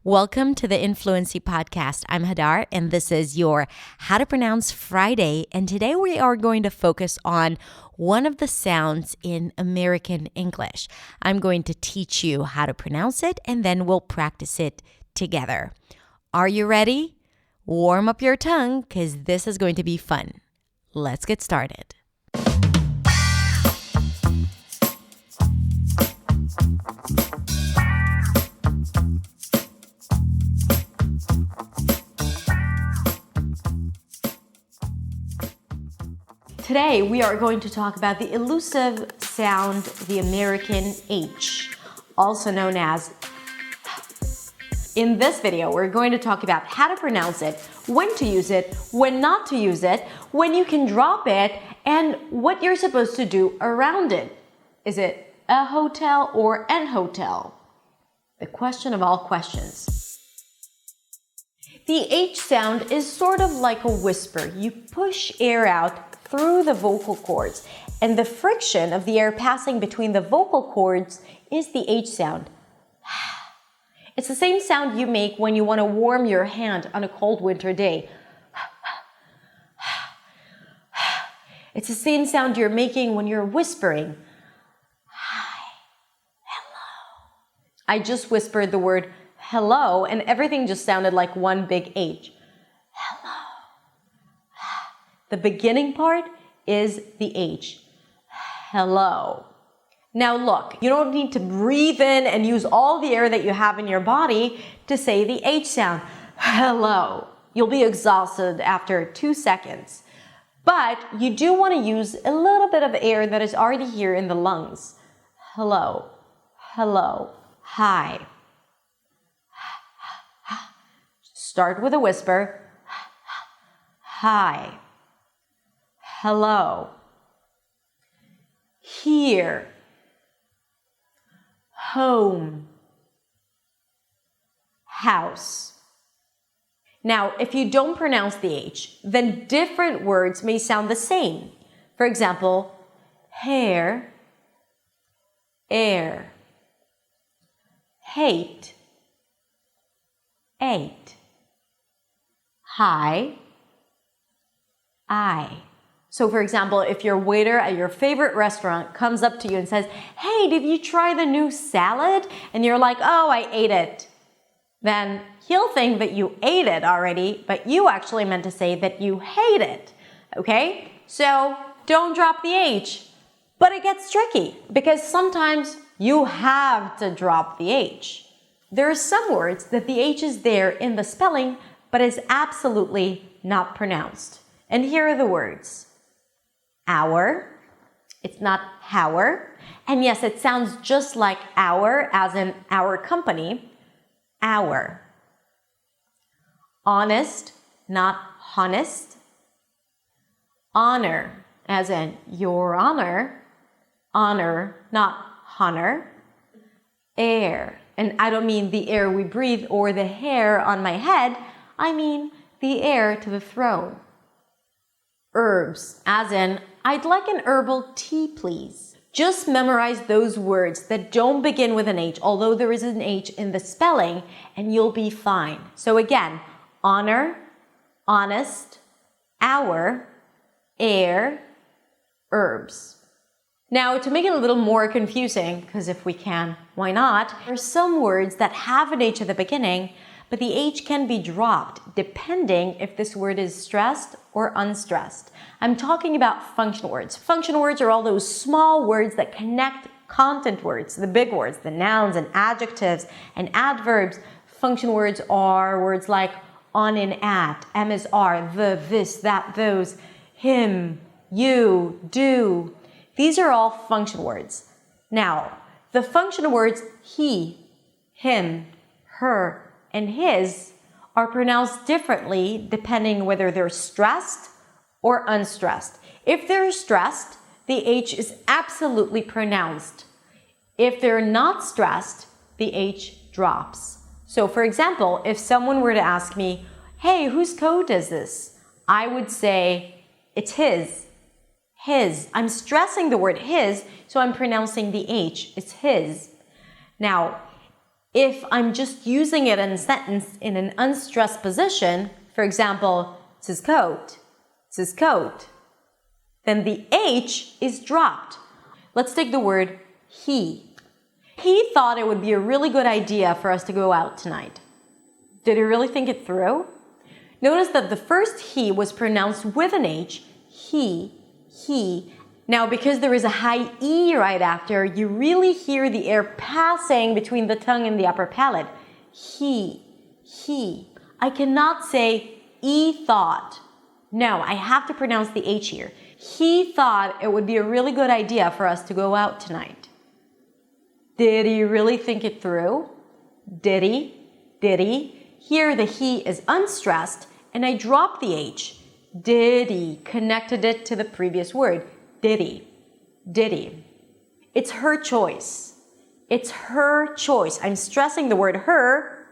Welcome to the Influency Podcast. I'm heɪR, and this is your How to Pronounce Friday. And today we are going to focus on one of the sounds in American English. I'm going to teach you how to pronounce it, and then we'll practice it together. Are you ready? Warm up your tongue, because this is going to be fun. Let's get started. Today, we are going to talk about the elusive sound, the American H, also known as. In this video, we're going to talk about how to pronounce it, when to use it, when not to use it, when you can drop it, and what you're supposed to do around it. Is it a hotel or an hotel? The question of all questions. The H sound is sort of like a whisper. You push air out through the vocal cords, and the friction of the air passing between the vocal cords is the H sound. It's the same sound you make when you want to warm your hand on a cold winter day. It's the same sound you're making when you're whispering. Hi, hello. I just whispered the word hello, and everything just sounded like one big H. The beginning part is the H. Hello. Now look, you don't need to breathe in and use all the air that you have in your body to say the H sound. Hello. You'll be exhausted after 2 seconds. But you do want to use a little bit of air that is already here in the lungs. Hello. Hello. Hi. Start with a whisper. Hi. Hello. Heer. Howm. Haws. Now, if you don't pronounce the H, then different words may sound the same. For example, heir, _, heit, hi, I. So for example, if your waiter at your favorite restaurant comes up to you and says, hey, did you try the new salad? And you're like, oh, I ate it. Then he'll think that you ate it already, but you actually meant to say that you hate it. Okay? So don't drop the H. But it gets tricky because sometimes you have to drop the H. There are some words that the H is there in the spelling, but is absolutely not pronounced. And here are the words. _, it's not howr, and yes, it sounds just like our, as in our company, _. Honest, not _hānest. Honor, as in your honor, not hʜɛ̈r. Air, and I don't mean the air we breathe or the hair on my head, I mean the heir to the throne. Herbs, as in, I'd like an herbal tea, please. Just memorize those words that don't begin with an H, although there is an H in the spelling, and you'll be fine. So again, honor, honest, our, heir, herbs. Now, to make it a little more confusing, because if we can, why not? There are some words that have an H at the beginning, but the H can be dropped depending if this word is stressed or unstressed. I'm talking about function words. Function words are all those small words that connect content words, the big words, the nouns and adjectives and adverbs. Function words are words like on and at, am is are, the, this, that, those, him, you, do. These are all function words. Now, the function words he, him, her, and his are pronounced differently depending whether they're stressed or unstressed. If they're stressed, the H is absolutely pronounced. If they're not stressed, the H drops. So for example, if someone were to ask me, hey, whose coat is this? I would say, it's his. His. I'm stressing the word his, so I'm pronouncing the H. It's his. Now, If I'm just using it in a sentence in an unstressed position, for example, it's his coat, then the H is dropped. Let's take the word he. He thought it would be a really good idea for us to go out tonight. Did he really think it through? Notice that the first he was pronounced with an H, he. Now, because there is a high E right after, you really hear the air passing between the tongue and the upper palate. He. I cannot say E thought. No, I have to pronounce the H here. He thought it would be a really good idea for us to go out tonight. Did he really think it through? Did he? Here the he is unstressed and I dropped the H. Did he? Connected it to the previous word. Did he? It's her choice. I'm stressing the word her,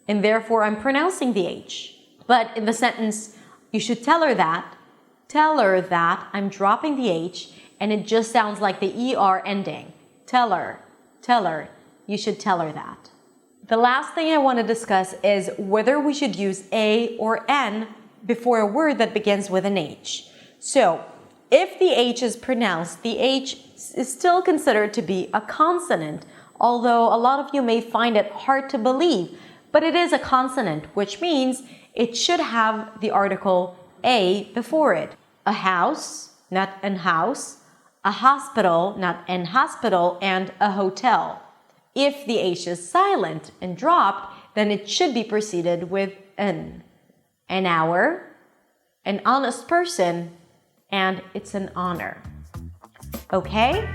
and therefore I'm pronouncing the H. But in the sentence, you should tell her that, I'm dropping the H, and it just sounds like the ER ending. Tell her, you should tell her that. The last thing I want to discuss is whether we should use A or N before a word that begins with an H. So, if the H is pronounced, the H is still considered to be a consonant, although a lot of you may find it hard to believe, but it is a consonant, which means it should have the article A before it. A house, not an house, a hospital, not an hospital, and a hotel. If the H is silent and dropped, then it should be preceded with an hour, an honest person, and it's an honor. Okay?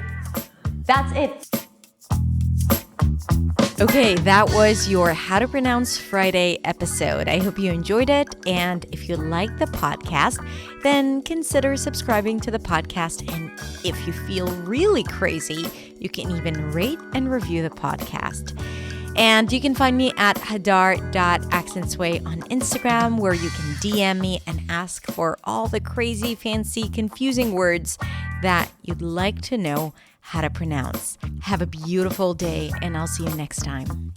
That's it. Okay, that was your How to Pronounce Friday episode. I hope you enjoyed it. And if you like the podcast, then consider subscribing to the podcast. And if you feel really crazy, you can even rate and review the podcast. And you can find me at hadar.accentsway on Instagram, where you can DM me and ask for all the crazy, fancy, confusing words that you'd like to know how to pronounce. Have a beautiful day, and I'll see you next time.